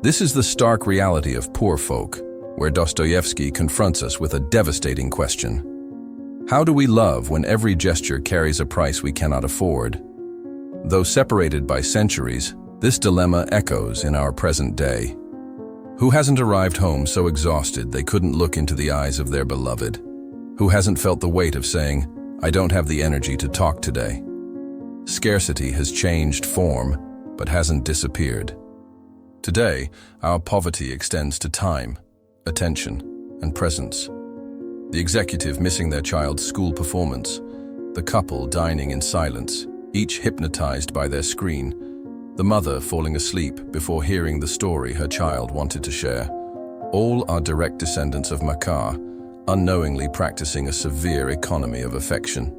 This is the stark reality of poor folk, where Dostoevsky confronts us with a devastating question. How do we love when every gesture carries a price we cannot afford? Though separated by centuries, this dilemma echoes in our present day. Who hasn't arrived home so exhausted they couldn't look into the eyes of their beloved? Who hasn't felt the weight of saying, "I don't have the energy to talk today"? Scarcity has changed form, but hasn't disappeared. Today, our poverty extends to time, attention, and presence. The executive missing their child's school performance, the couple dining in silence, each hypnotized by their screen, the mother falling asleep before hearing the story her child wanted to share. All are direct descendants of Makar, unknowingly practicing a severe economy of affection.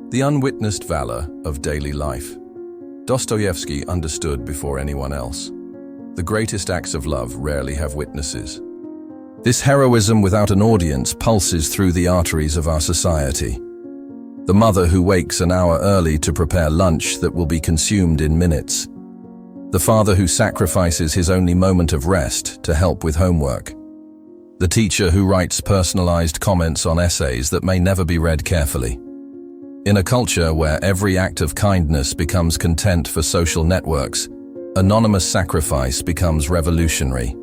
The unwitnessed valor of daily life. Dostoevsky understood before anyone else. The greatest acts of love rarely have witnesses. This heroism without an audience pulses through the arteries of our society. The mother who wakes an hour early to prepare lunch that will be consumed in minutes. The father who sacrifices his only moment of rest to help with homework. The teacher who writes personalized comments on essays that may never be read carefully. In a culture where every act of kindness becomes content for social networks, anonymous sacrifice becomes revolutionary.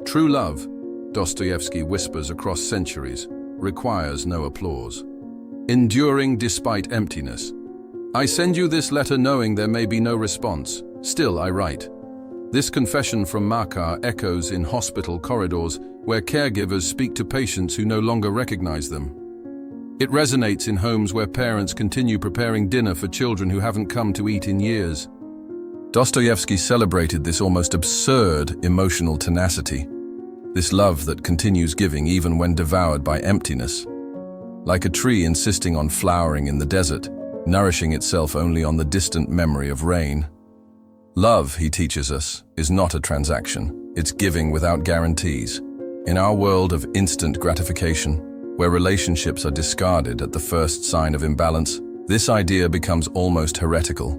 True love, Dostoevsky whispers across centuries, requires no applause. Enduring despite emptiness. I send you this letter knowing there may be no response. Still I write. This confession from Makar echoes in hospital corridors where caregivers speak to patients who no longer recognize them. It resonates in homes where parents continue preparing dinner for children who haven't come to eat in years. Dostoevsky celebrated this almost absurd emotional tenacity, this love that continues giving even when devoured by emptiness. Like a tree insisting on flowering in the desert, nourishing itself only on the distant memory of rain. Love, he teaches us, is not a transaction. It's giving without guarantees. In our world of instant gratification, where relationships are discarded at the first sign of imbalance, this idea becomes almost heretical.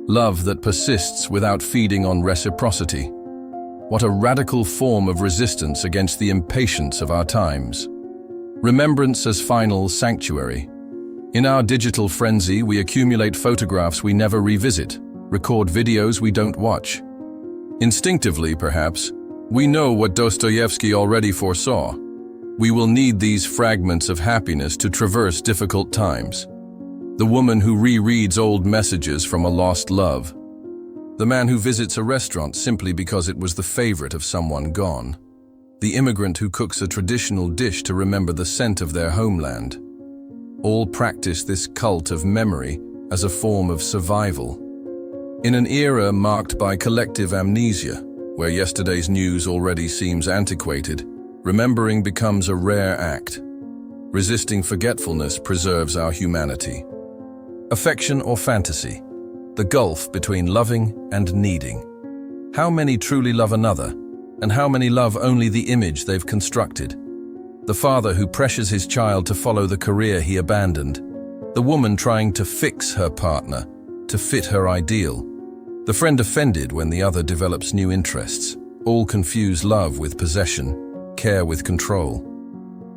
Love that persists without feeding on reciprocity. What a radical form of resistance against the impatience of our times. Remembrance as final sanctuary. In our digital frenzy, we accumulate photographs we never revisit, record videos we don't watch. Instinctively, perhaps, we know what Dostoevsky already foresaw. We will need these fragments of happiness to traverse difficult times. The woman who rereads old messages from a lost love. The man who visits a restaurant simply because it was the favorite of someone gone. The immigrant who cooks a traditional dish to remember the scent of their homeland. All practice this cult of memory as a form of survival. In an era marked by collective amnesia, where yesterday's news already seems antiquated, remembering becomes a rare act. Resisting forgetfulness preserves our humanity. Affection or fantasy? The gulf between loving and needing. How many truly love another, and how many love only the image they've constructed? The father who pressures his child to follow the career he abandoned. The woman trying to fix her partner, to fit her ideal. The friend offended when the other develops new interests. All confuse love with possession, care with control.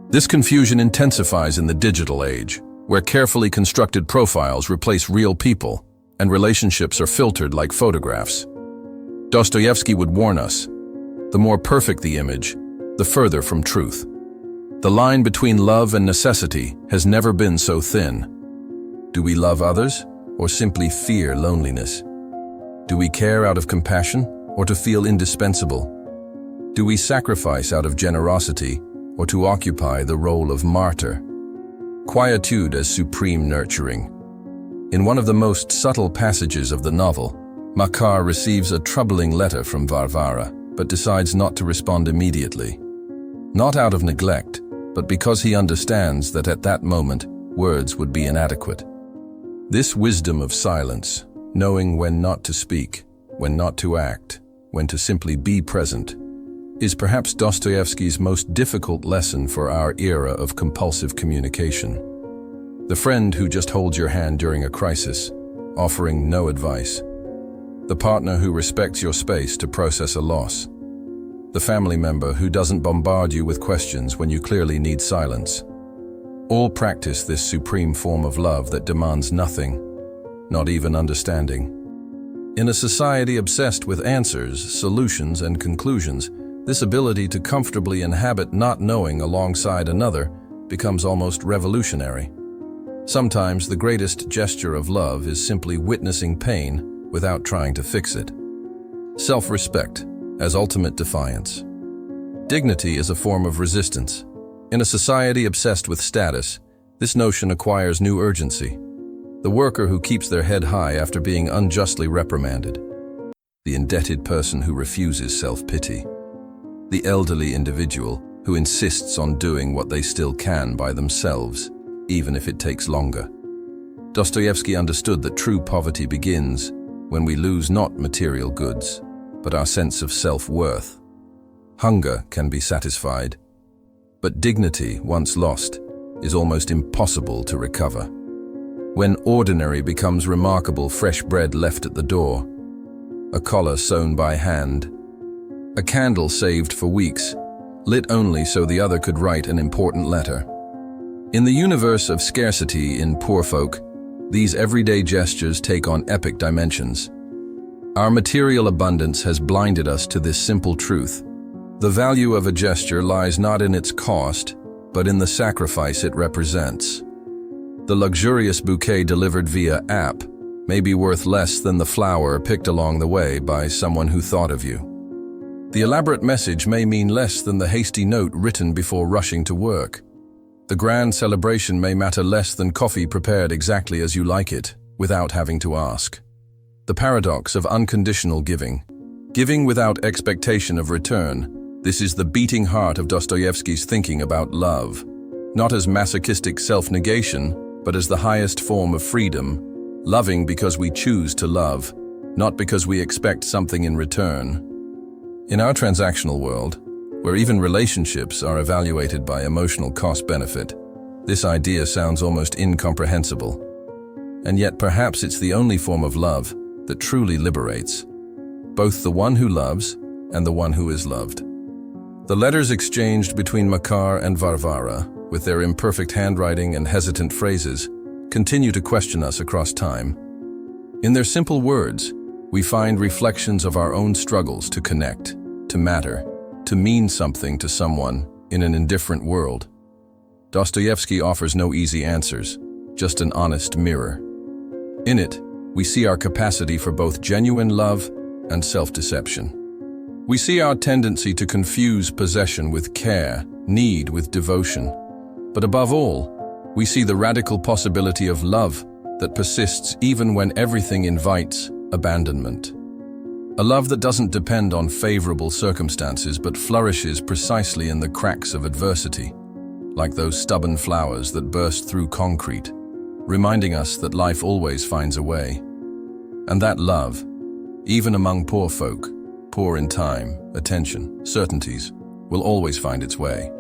This confusion intensifies in the digital age, where carefully constructed profiles replace real people, and relationships are filtered like photographs. Dostoevsky would warn us, the more perfect the image, the further from truth. The line between love and necessity has never been so thin. Do we love others, or simply fear loneliness? Do we care out of compassion, or to feel indispensable? Do we sacrifice out of generosity, or to occupy the role of martyr? Quietude as supreme nurturing. In one of the most subtle passages of the novel, Makar receives a troubling letter from Varvara, but decides not to respond immediately. Not out of neglect, but because he understands that at that moment, words would be inadequate. This wisdom of silence, knowing when not to speak, when not to act, when to simply be present, is perhaps Dostoevsky's most difficult lesson for our era of compulsive communication. The friend who just holds your hand during a crisis, offering no advice. the partner who respects your space to process a loss, the family member who doesn't bombard you with questions when you clearly need silence. All practice this supreme form of love that demands nothing, not even understanding. In a society obsessed with answers, solutions, and conclusions, this ability to comfortably inhabit not knowing alongside another becomes almost revolutionary. Sometimes the greatest gesture of love is simply witnessing pain without trying to fix it. Self-respect as ultimate defiance. Dignity is a form of resistance. In a society obsessed with status, this notion acquires new urgency. The worker who keeps their head high after being unjustly reprimanded. The indebted person who refuses self-pity. The elderly individual who insists on doing what they still can by themselves, even if it takes longer. Dostoevsky understood that true poverty begins when we lose not material goods, but our sense of self-worth. Hunger can be satisfied, but dignity, once lost, is almost impossible to recover. When ordinary becomes remarkable, fresh bread left at the door, a collar sewn by hand, a candle saved for weeks, lit only so the other could write an important letter. In the universe of scarcity in Poor Folk, these everyday gestures take on epic dimensions. Our material abundance has blinded us to this simple truth. The value of a gesture lies not in its cost, but in the sacrifice it represents. The luxurious bouquet delivered via app may be worth less than the flower picked along the way by someone who thought of you. The elaborate message may mean less than the hasty note written before rushing to work. The grand celebration may matter less than coffee prepared exactly as you like it, without having to ask. The paradox of unconditional giving. Giving without expectation of return. This is the beating heart of Dostoevsky's thinking about love. Not as masochistic self-negation, but as the highest form of freedom. Loving because we choose to love, not because we expect something in return. In our transactional world, where even relationships are evaluated by emotional cost-benefit, this idea sounds almost incomprehensible. And yet perhaps it's the only form of love that truly liberates, both the one who loves and the one who is loved. The letters exchanged between Makar and Varvara, with their imperfect handwriting and hesitant phrases, continue to question us across time. In their simple words, we find reflections of our own struggles to connect, to matter, to mean something to someone in an indifferent world. Dostoevsky offers no easy answers, just an honest mirror. In it, we see our capacity for both genuine love and self-deception. We see our tendency to confuse possession with care, need with devotion. But above all, we see the radical possibility of love that persists even when everything invites abandonment. A love that doesn't depend on favorable circumstances but flourishes precisely in the cracks of adversity, like those stubborn flowers that burst through concrete, reminding us that life always finds a way. And that love, even among poor folk, poor in time, attention, certainties, will always find its way.